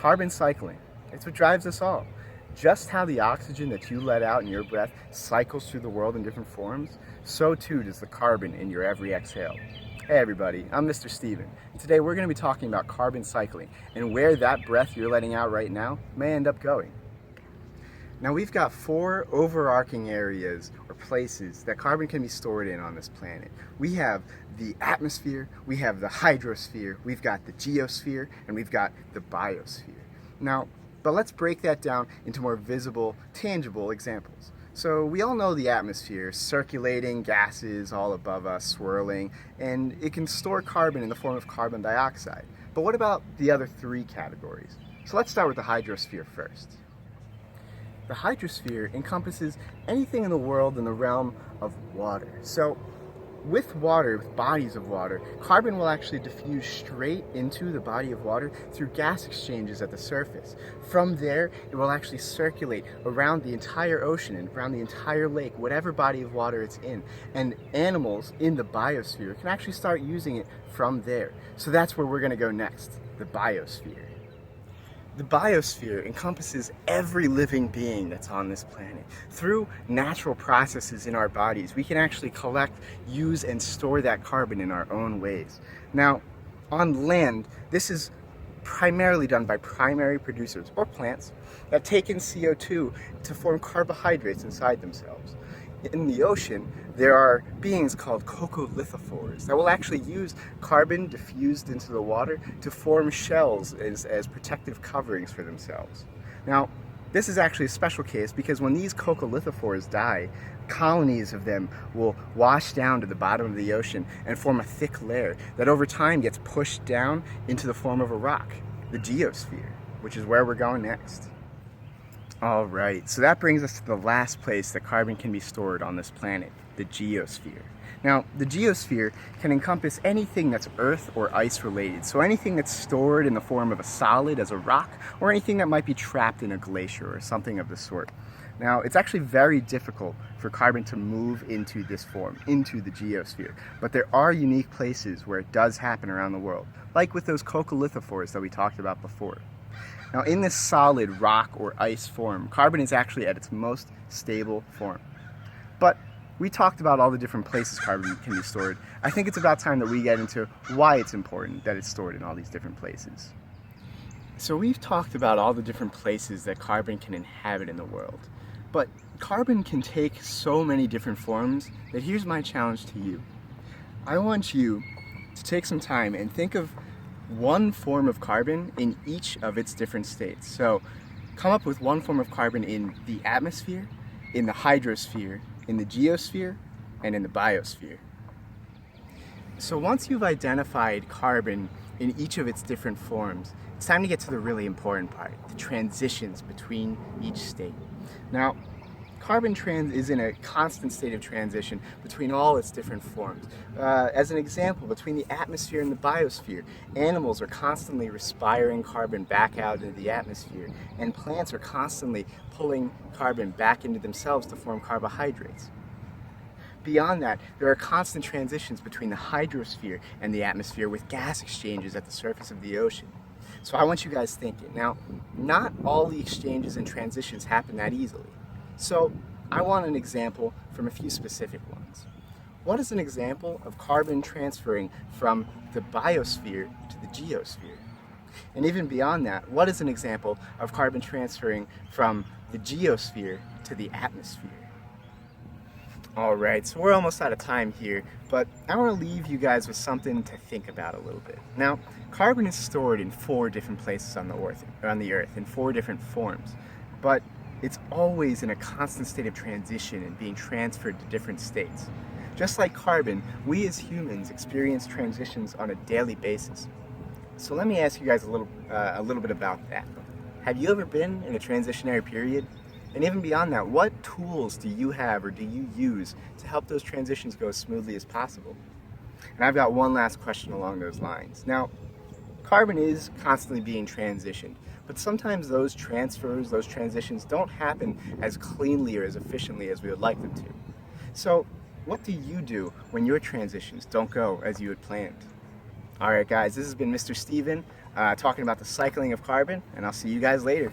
Carbon cycling. It's what drives us all. Just how the oxygen that you let out in your breath cycles through the world in different forms, so too does the carbon in your every exhale. Hey everybody, I'm Mr. Steven. Today we're going to be talking about carbon cycling and where that breath you're letting out right now may end up going. Now we've got 4 overarching areas or places that carbon can be stored in on this planet. We have the atmosphere, we have the hydrosphere, we've got the geosphere, and we've got the biosphere. But let's break that down into more visible, tangible examples. So we all know the atmosphere, circulating gases all above us, swirling, and it can store carbon in the form of carbon dioxide. But what about the other 3 categories? So let's start with the hydrosphere first. The hydrosphere encompasses anything in the world in the realm of water. So with water, with bodies of water, carbon will actually diffuse straight into the body of water through gas exchanges at the surface. From there, it will actually circulate around the entire ocean and around the entire lake, whatever body of water it's in. And animals in the biosphere can actually start using it from there. So that's where we're going to go next, the biosphere. The biosphere encompasses every living being that's on this planet. Through natural processes in our bodies, we can actually collect, use, and store that carbon in our own ways. Now, on land, this is primarily done by primary producers, or plants, that take in CO2 to form carbohydrates inside themselves. In the ocean, there are beings called coccolithophores that will actually use carbon diffused into the water to form shells as protective coverings for themselves. Now, this is actually a special case because when these coccolithophores die, colonies of them will wash down to the bottom of the ocean and form a thick layer that over time gets pushed down into the form of a rock, the geosphere, which is where we're going next. Alright, so that brings us to the last place that carbon can be stored on this planet, the geosphere. Now, the geosphere can encompass anything that's earth or ice related, so anything that's stored in the form of a solid as a rock, or anything that might be trapped in a glacier or something of the sort. Now, it's actually very difficult for carbon to move into this form, into the geosphere, but there are unique places where it does happen around the world, like with those coccolithophores that we talked about before. Now, in this solid rock or ice form, carbon is actually at its most stable form. But we talked about all the different places carbon can be stored. I think it's about time that we get into why it's important that it's stored in all these different places. So we've talked about all the different places that carbon can inhabit in the world. But carbon can take so many different forms that here's my challenge to you. I want you to take some time and think of one form of carbon in each of its different states. So come up with one form of carbon in the atmosphere, in the hydrosphere, in the geosphere, and in the biosphere. So once you've identified carbon in each of its different forms, it's time to get to the really important part, the transitions between each state. Now, carbon is in a constant state of transition between all its different forms. As an example, between the atmosphere and the biosphere, animals are constantly respiring carbon back out into the atmosphere, and plants are constantly pulling carbon back into themselves to form carbohydrates. Beyond that, there are constant transitions between the hydrosphere and the atmosphere with gas exchanges at the surface of the ocean. So I want you guys thinking. Now, not all the exchanges and transitions happen that easily. So I want an example from a few specific ones. What is an example of carbon transferring from the biosphere to the geosphere? And even beyond that, what is an example of carbon transferring from the geosphere to the atmosphere? Alright, so we're almost out of time here, but I want to leave you guys with something to think about a little bit. Now, carbon is stored in 4 different places on the Earth, in 4 different forms, but it's always in a constant state of transition and being transferred to different states. Just like carbon, we as humans experience transitions on a daily basis. So let me ask you guys a little bit about that. Have you ever been in a transitionary period? And even beyond that, what tools do you have or do you use to help those transitions go as smoothly as possible? And I've got one last question along those lines. Now, carbon is constantly being transitioned, but sometimes those transfers, those transitions don't happen as cleanly or as efficiently as we would like them to. So what do you do when your transitions don't go as you had planned? Alright guys, this has been Mr. Steven. talking about the cycling of carbon, and I'll see you guys later.